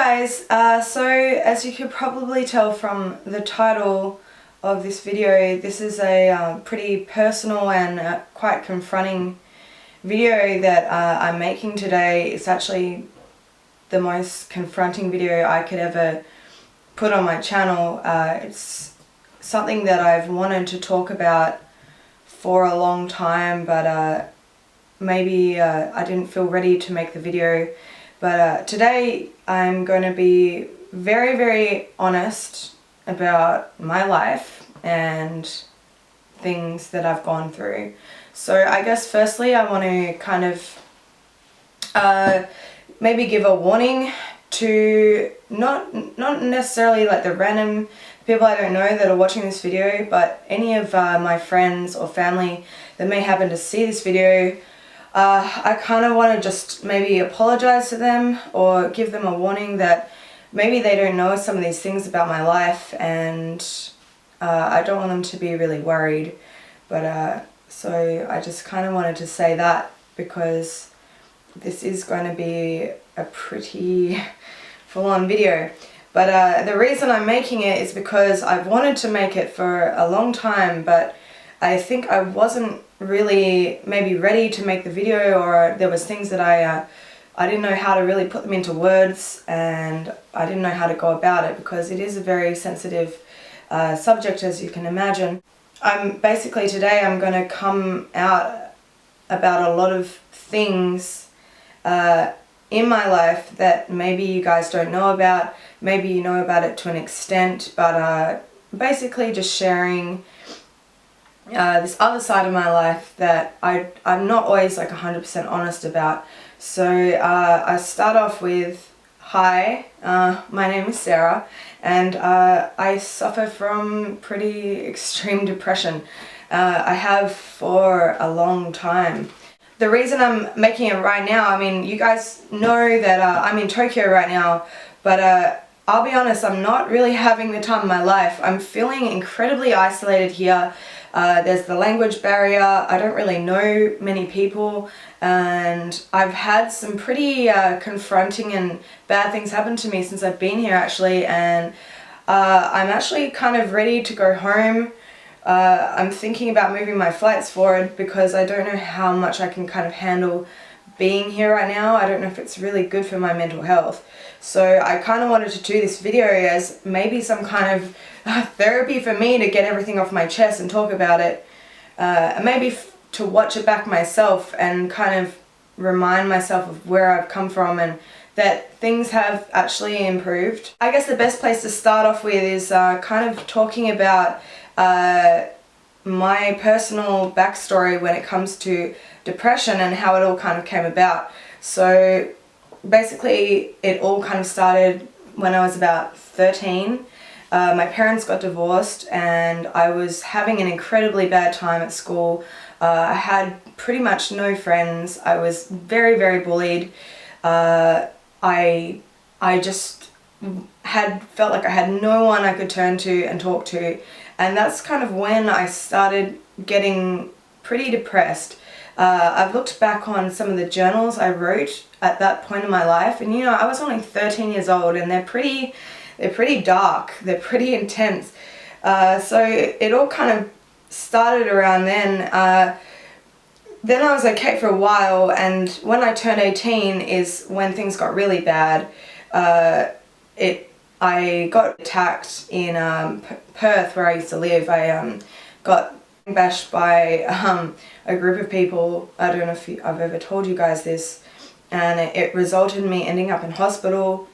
guys, so as you could probably tell from the title of this video, this is a pretty personal and quite confronting video that I'm making today. It's actually the most confronting video I could ever put on my channel. It's something that I've wanted to talk about for a long time, but maybe I didn't feel ready to make the video. But today I'm going to be very, very honest about my life and things that I've gone through. So I guess firstly I want to kind of maybe give a warning to not necessarily like the random people I don't know that are watching this video, but any of my friends or family that may happen to see this video. I kind of want to just maybe apologise to them or give them a warning that maybe they don't know some of these things about my life, and I don't want them to be really worried. But so I just kind of wanted to say that because this is going to be a pretty full-on video. But the reason I'm making it is because I've wanted to make it for a long time, but I think I wasn't really maybe ready to make the video, or there was things that I didn't know how to really put them into words, and I didn't know how to go about it because it is a very sensitive subject, as you can imagine. Today I'm going to come out about a lot of things in my life that maybe you guys don't know about, maybe you know about it to an extent, but basically just sharing this other side of my life that I'm not always like 100% honest about. So I start off with, hi, my name is Sarah, and I suffer from pretty extreme depression. I have for a long time. The reason I'm making it right now, I mean, you guys know that I'm in Tokyo right now, but I'll be honest, I'm not really having the time of my life. I'm feeling incredibly isolated here. There's the language barrier, I don't really know many people, and I've had some pretty confronting and bad things happen to me since I've been here actually, and I'm actually kind of ready to go home. I'm thinking about moving my flights forward because I don't know how much I can kind of handle being here right now. I don't know if it's really good for my mental health. So I kind of wanted to do this video as maybe some kind of therapy for me to get everything off my chest and talk about it. And maybe to watch it back myself and kind of remind myself of where I've come from and that things have actually improved. I guess the best place to start off with is kind of talking about my personal backstory when it comes to depression and how it all kind of came about. So basically it all kind of started when I was about 13. My parents got divorced and I was having an incredibly bad time at school. I had pretty much no friends. I was very, very bullied. I just felt like I had no one I could turn to and talk to, and that's kind of when I started getting pretty depressed. I've looked back on some of the journals I wrote at that point in my life, and you know, I was only 13 years old, and they're pretty dark, they're pretty intense. So it all kind of started around then. Then I was okay for a while, and when I turned 18 is when things got really bad. I got attacked in Perth, where I used to live. I got bashed by a group of people. I don't know if I've ever told you guys this, and it resulted in me ending up in hospital.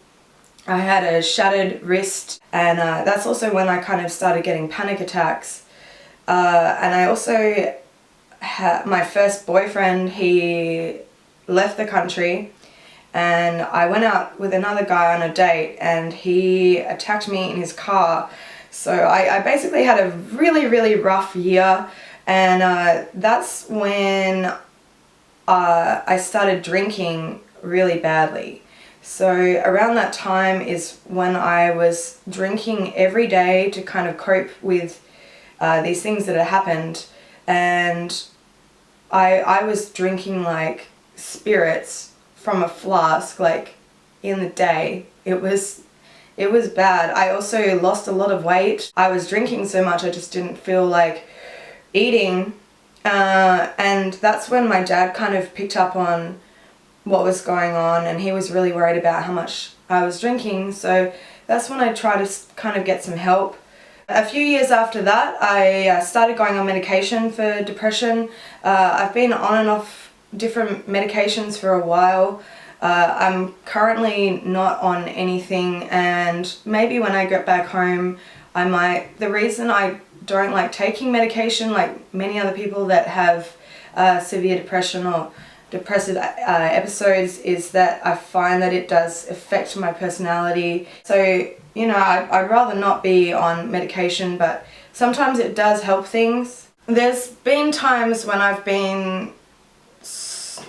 I had a shattered wrist, and that's also when I kind of started getting panic attacks. And I also had my first boyfriend. He left the country, and I went out with another guy on a date, and he attacked me in his car. So I basically had a really, really rough year, and that's when I started drinking really badly. So around that time is when I was drinking every day to kind of cope with these things that had happened, and I was drinking like spirits from a flask, like in the day. It was bad. I also lost a lot of weight. I was drinking so much I just didn't feel like eating. And that's when my dad kind of picked up on what was going on, and he was really worried about how much I was drinking. So that's when I tried to kind of get some help. A few years after that, I started going on medication for depression. I've been on and off different medications for a while. I'm currently not on anything, and maybe when I get back home I might. The reason I don't like taking medication like many other people that have severe depression or depressive episodes is that I find that it does affect my personality. So, you know, I'd rather not be on medication, but sometimes it does help things. There's been times when I've been so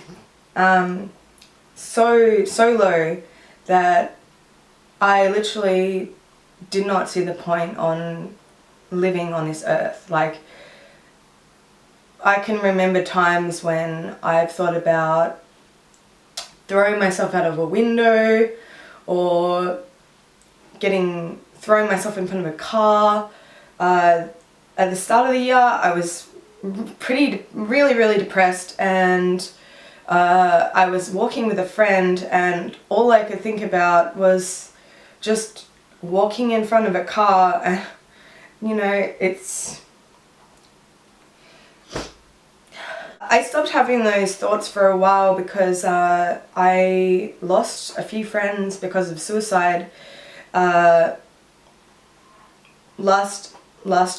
low that I literally did not see the point on living on this earth. Like, I can remember times when I've thought about throwing myself out of a window or throwing myself in front of a car. At the start of the year I was really depressed, and I was walking with a friend, and all I could think about was just walking in front of a car. And you know, I stopped having those thoughts for a while because I lost a few friends because of suicide. Last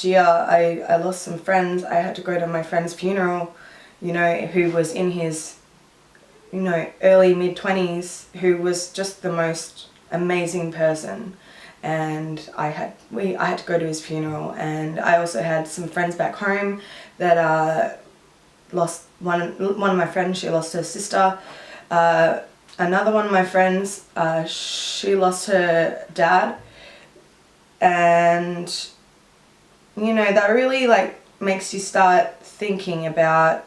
year I lost some friends. I had to go to my friend's funeral, you know, who was in his, you know, early mid-20s, who was just the most amazing person. And I had to go to his funeral. And I also had some friends back home that lost one of my friends. She lost her sister. Another one of my friends, she lost her dad. And you know, that really like makes you start thinking about,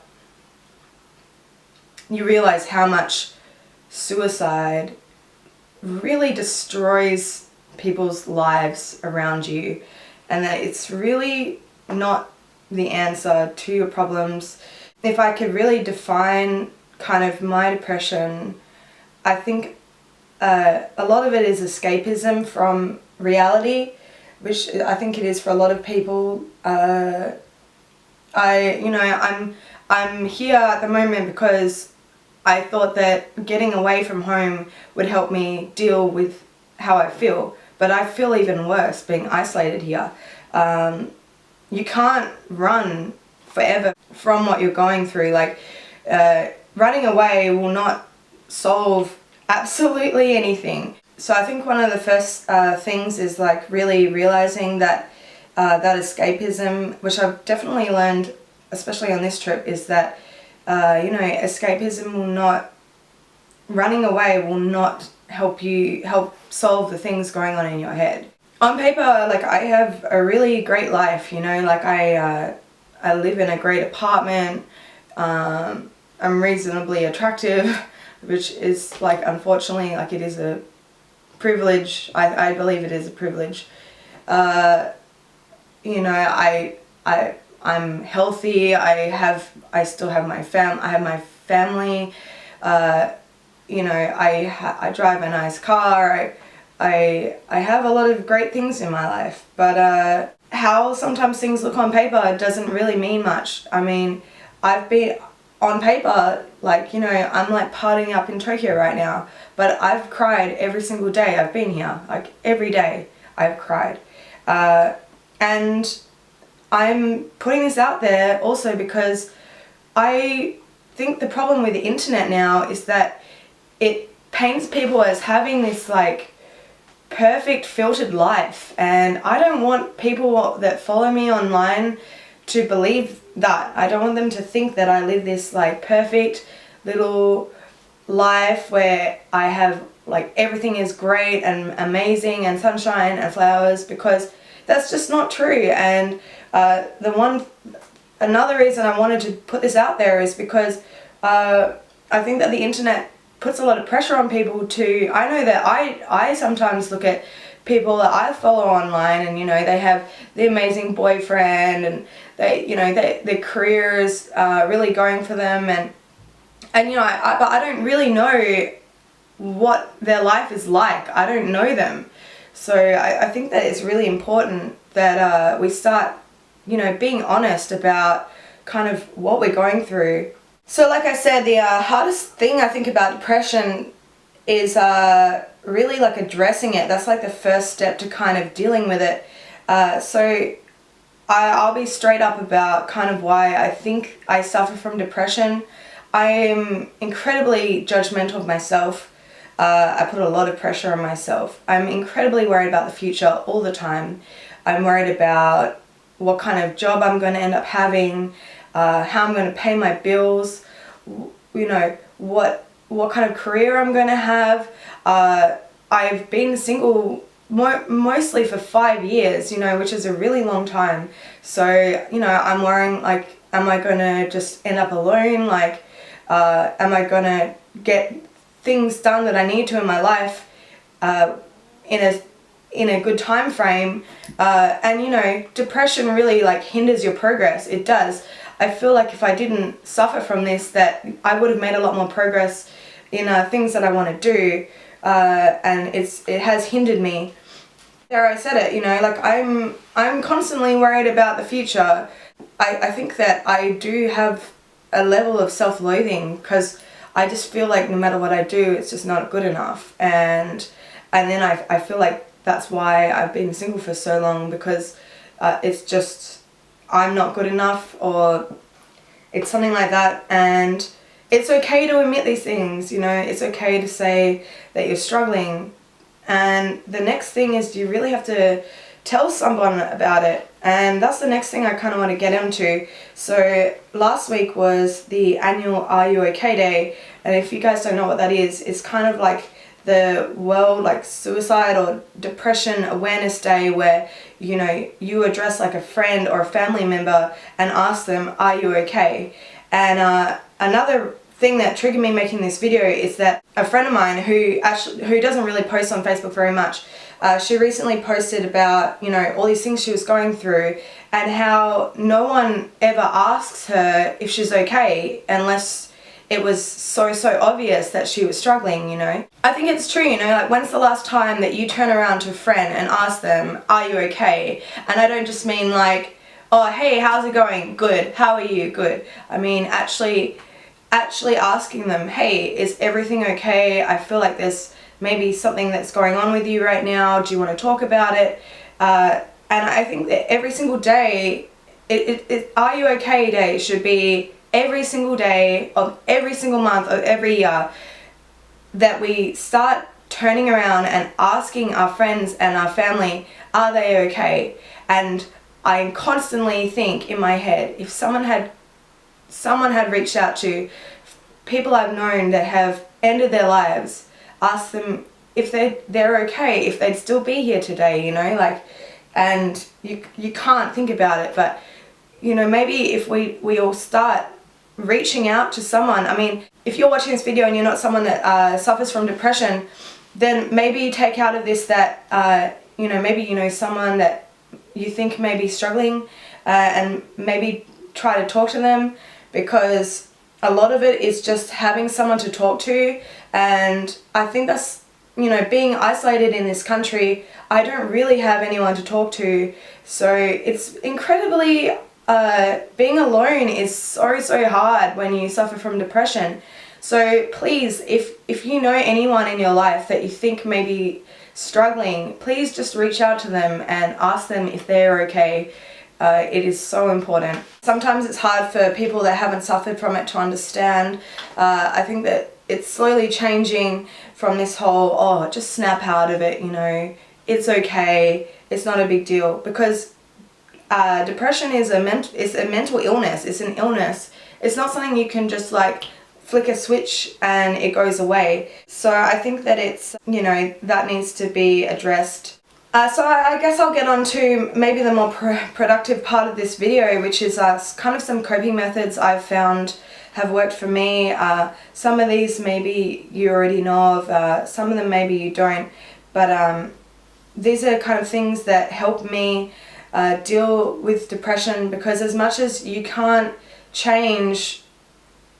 you realize how much suicide really destroys people's lives around you, and that it's really not the answer to your problems. If I could really define kind of my depression, I think a lot of it is escapism from reality, which I think it is for a lot of people. I'm here at the moment because I thought that getting away from home would help me deal with how I feel, but I feel even worse being isolated here. You can't run forever from what you're going through. Like, running away will not solve absolutely anything. So I think one of the first things is like really realizing that that escapism, which I've definitely learned, especially on this trip, is that you know, escapism will not, running away will not help solve the things going on in your head. On paper, like, I have a really great life, you know, like I live in a great apartment. I'm reasonably attractive, which is, like, unfortunately, like, it is a privilege. I believe it is a privilege. You know, I'm healthy. I still have my family. You know, I drive a nice car. I have a lot of great things in my life, but how sometimes things look on paper doesn't really mean much. I mean, I've been on paper, like, you know, I'm like partying up in Tokyo right now, but I've cried every single day I've been here. Like, every day I've cried. And I'm putting this out there also because I think the problem with the internet now is that it paints people as having this like perfect filtered life, and I don't want people that follow me online to believe that. I don't want them to think that I live this like perfect little life where I have like everything is great and amazing and sunshine and flowers, because that's just not true. And another reason I wanted to put this out there is because I think that the internet puts a lot of pressure on people to, I know that I sometimes look at people that I follow online, and they have the amazing boyfriend, and their career is really going for them, and but I don't really know what their life is like. I don't know them. So I think that it's really important that we start being honest about kind of what we're going through. So like I said, the hardest thing I think about depression is really like addressing it. That's like the first step to kind of dealing with it. So I'll be straight up about kind of why I think I suffer from depression. I am incredibly judgmental of myself. I put a lot of pressure on myself. I'm incredibly worried about the future all the time. I'm worried about what kind of job I'm going to end up having, how I'm going to pay my bills, what kind of career I'm going to have. I've been single mostly for 5 years, which is a really long time. So, I'm worrying, like, am I going to just end up alone? Like, am I going to get things done that I need to in my life in a good time frame? And depression really like hinders your progress. It does. I feel like if I didn't suffer from this, that I would have made a lot more progress in things that I want to do, and it has hindered me. There, I said it, like I'm constantly worried about the future. I think that I do have a level of self-loathing, because I just feel like no matter what I do, it's just not good enough. And then I feel like that's why I've been single for so long, because it's just, I'm not good enough, or it's something like that. And it's okay to admit these things, it's okay to say that you're struggling. And the next thing is, you really have to tell someone about it. And that's the next thing I kind of want to get into. So last week was the annual Are You OK Day, and if you guys don't know what that is, it's kind of like the World like Suicide or Depression Awareness Day, where you address like a friend or a family member and ask them, are you okay? And another thing that triggered me making this video is that a friend of mine who doesn't really post on Facebook very much, she recently posted about all these things she was going through, and how no one ever asks her if she's okay unless it was so obvious that she was struggling. I think it's true, like, when's the last time that you turn around to a friend and ask them, are you okay? And I don't just mean like, oh, hey, how's it going? Good. How are you? Good. I mean actually asking them, hey, is everything okay? I feel like there's maybe something that's going on with you right now. Do you want to talk about it? And I think that every single day, Are You Okay Day should be every single day of every single month of every year, that we start turning around and asking our friends and our family, are they okay? And I constantly think in my head, if someone had reached out to people I've known that have ended their lives, ask them if they're okay, if they'd still be here today, like, and you can't think about it, but maybe if we all start reaching out to someone. I mean, if you're watching this video and you're not someone that suffers from depression, then maybe take out of this that maybe someone that you think may be struggling, and maybe try to talk to them, because a lot of it is just having someone to talk to. And I think that's, being isolated in this country, I don't really have anyone to talk to. So it's incredibly, being alone is so hard when you suffer from depression. So please, if you know anyone in your life that you think may be struggling, please just reach out to them and ask them if they're okay. It is so important. Sometimes it's hard for people that haven't suffered from it to understand. I think that it's slowly changing from this whole, just snap out of it, it's okay, it's not a big deal, because depression is a mental illness. It's an illness. It's not something you can just like flick a switch and it goes away. So I think that it's, that needs to be addressed. So I guess I'll get on to maybe the more productive part of this video, which is kind of some coping methods I've found have worked for me. Some of these maybe you already know of, some of them maybe you don't, but these are kind of things that help me deal with depression, because as much as you can't change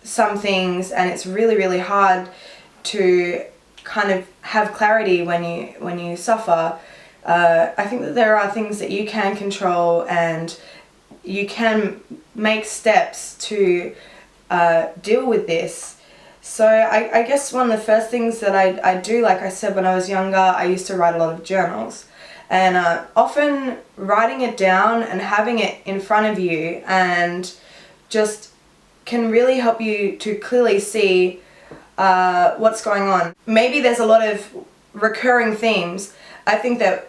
some things, and it's really hard to kind of have clarity when you suffer, I think that there are things that you can control, and you can make steps to deal with this. So I guess one of the first things that I do, like I said, when I was younger, I used to write a lot of journals. And often writing it down and having it in front of you and just can really help you to clearly see what's going on. Maybe there's a lot of recurring themes. I think that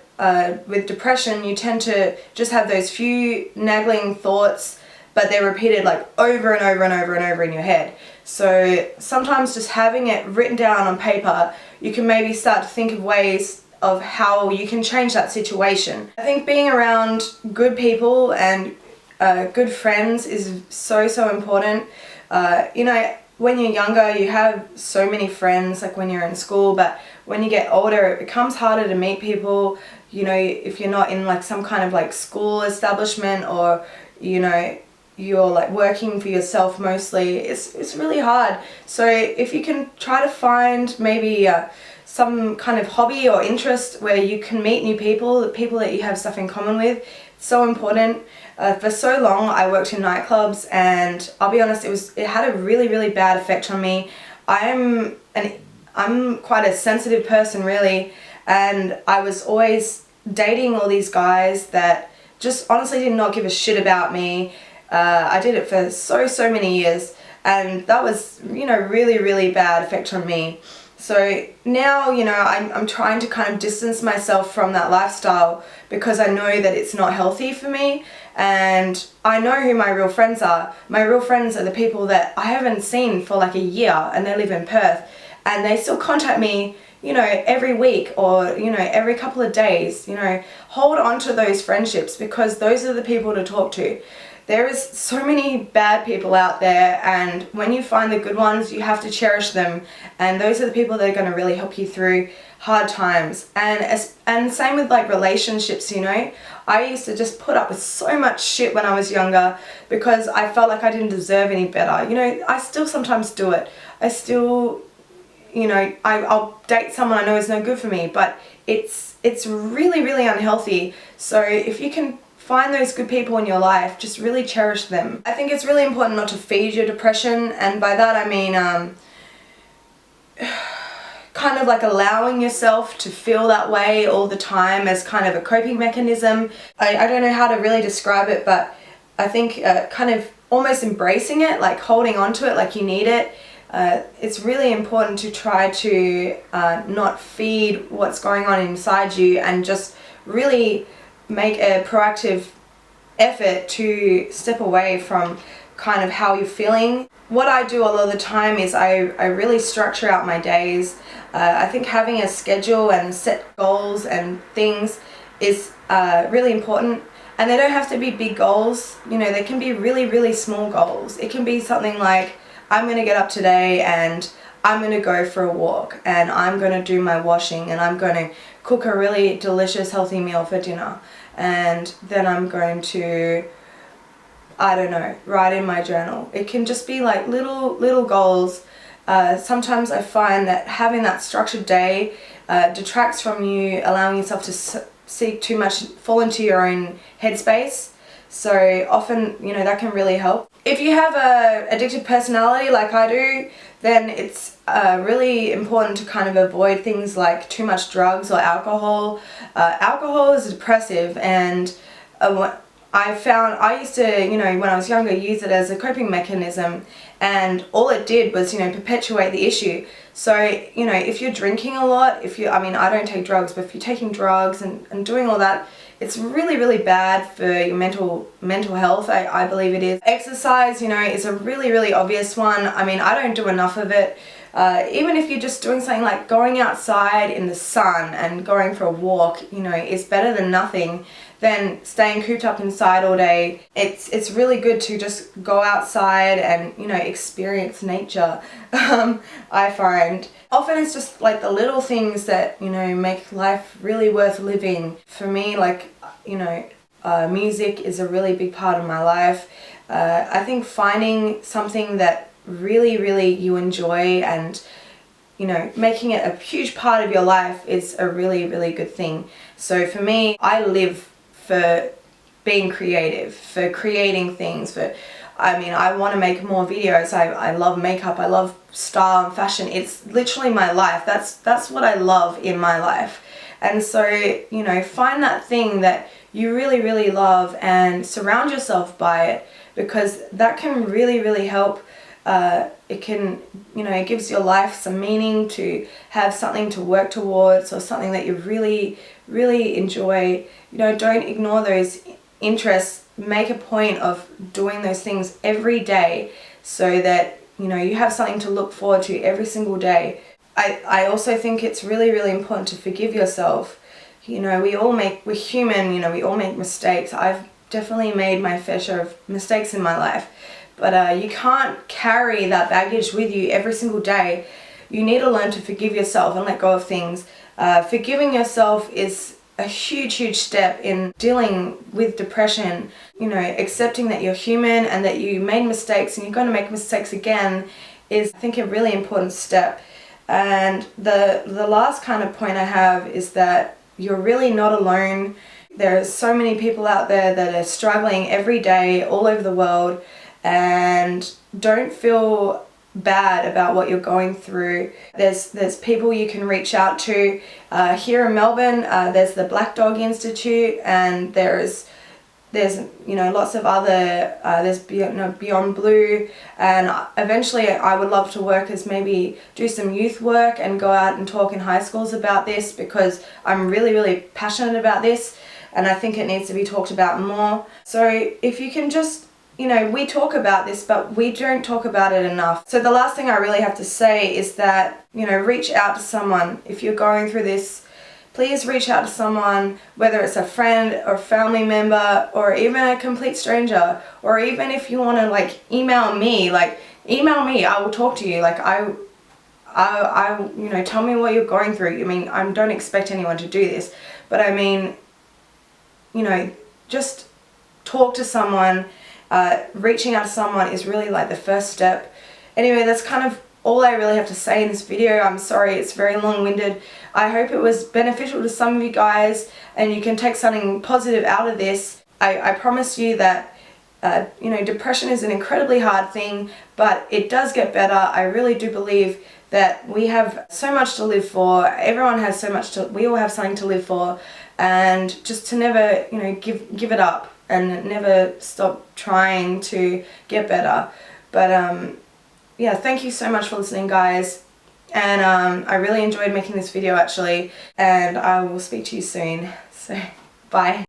with depression you tend to just have those few nagging thoughts, but they're repeated like over and over and over and over in your head. So sometimes just having it written down on paper, you can maybe start to think of ways of how you can change that situation. I think being around good people and good friends is so important. You know, when you're younger you have so many friends, like when you're in school, but when you get older it becomes harder to meet people. You know, if you're not in like some kind of like school establishment, or you know, you're like working for yourself mostly, it's really hard. So if you can try to find maybe some kind of hobby or interest where you can meet new people, the people that you have stuff in common with, it's so important. For so long I worked in nightclubs, and I'll be honest, it had a really bad effect on me. I'm quite a sensitive person really, and I was always dating all these guys that just honestly did not give a shit about me. I did it for so many years, and that was, you know, really bad effect on me. So now, you know, I'm trying to kind of distance myself from that lifestyle, because I know that it's not healthy for me, and I know who my real friends are. My real friends are the people that I haven't seen for like a year, and they live in Perth, and they still contact me, you know, every week, or, you know, every couple of days. You know, hold on to those friendships, because those are the people to talk to. There is so many bad people out there, and when you find the good ones, you have to cherish them, and those are the people that are going to really help you through hard times. And same with like relationships, you know. I used to just put up with so much shit when I was younger because I felt like I didn't deserve any better. You know, I still sometimes do it. I still, you know, I'll date someone I know is no good for me, but it's really unhealthy. So if you can find those good people in your life, just really cherish them. I think it's really important not to feed your depression, and by that I mean kind of like allowing yourself to feel that way all the time as kind of a coping mechanism. I don't know how to really describe it, but I think kind of almost embracing it, like holding on to it like you need it. It's really important to try to not feed what's going on inside you, and just really make a proactive effort to step away from kind of how you're feeling. What I do a lot of the time is I really structure out my days. I think having a schedule and set goals and things is really important. And they don't have to be big goals, you know, they can be really small goals. It can be something like, I'm going to get up today and I'm going to go for a walk, and I'm going to do my washing, and I'm going to cook a really delicious healthy meal for dinner, and then I'm going to, I don't know, write in my journal. It can just be like little goals. Sometimes I find that having that structured day detracts from you allowing yourself to seek too much, fall into your own headspace. So often, you know, that can really help. If you have a addictive personality like I do, then it's really important to kind of avoid things like too much drugs or alcohol. Alcohol is depressive, and I found I used to, you know, when I was younger, use it as a coping mechanism, and all it did was, you know, perpetuate the issue. So, you know, if you're drinking a lot, I mean, I don't take drugs, but if you're taking drugs and doing all that, it's really bad for your mental health. I believe it is. Exercise, you know, is a really obvious one. I mean, I don't do enough of it. even if you're just doing something like going outside in the sun and going for a walk, you know, is better than nothing than staying cooped up inside all day. It's really good to just go outside and, you know, experience nature. I find often it's just like the little things that, you know, make life really worth living. For me, like, you know, music is a really big part of my life. I think finding something that really you enjoy and, you know, making it a huge part of your life is a really good thing. So for me, I live for being creative, for creating things, I want to make more videos. I love makeup, I love style and fashion. It's literally my life. That's what I love in my life. And so, you know, find that thing that you really love and surround yourself by it, because that can really help. It can, you know, it gives your life some meaning to have something to work towards, or something that you really enjoy. You know, don't ignore those interests. Make a point of doing those things every day so that, you know, you have something to look forward to every single day. I also think it's really important to forgive yourself. You know, we're human, you know, we all make mistakes. I've definitely made my fair share of mistakes in my life. But you can't carry that baggage with you every single day. You need to learn to forgive yourself and let go of things. Forgiving yourself is a huge step in dealing with depression. You know, accepting that you're human and that you made mistakes and you're going to make mistakes again is, I think, a really important step. And the last kind of point I have is that you're really not alone. There are so many people out there that are struggling every day all over the world. And don't feel bad about what you're going through. There's people you can reach out to. Here in Melbourne, there's the Black Dog Institute, and there's you know, lots of other, there's Beyond Blue, and eventually I would love to work as maybe do some youth work and go out and talk in high schools about this, because I'm really passionate about this and I think it needs to be talked about more. So if you can just, you know, we talk about this, but we don't talk about it enough. So the last thing I really have to say is that, you know, reach out to someone. If you're going through this, please reach out to someone, whether it's a friend or family member or even a complete stranger. Or even if you want to, like, email me, I will talk to you. Like, I you know, tell me what you're going through. I mean, I don't expect anyone to do this, but I mean, you know, just talk to someone. Reaching out to someone is really like the first step. Anyway, that's kind of all I really have to say in this video. I'm sorry it's very long-winded. I hope it was beneficial to some of you guys and you can take something positive out of this. I promise you that you know, depression is an incredibly hard thing, but it does get better. I really do believe that we have so much to live for. Everyone has so much we all have something to live for, and just to never, you know, give it up and never stop trying to get better. But yeah, thank you so much for listening, guys. And I really enjoyed making this video, actually. And I will speak to you soon. So, bye.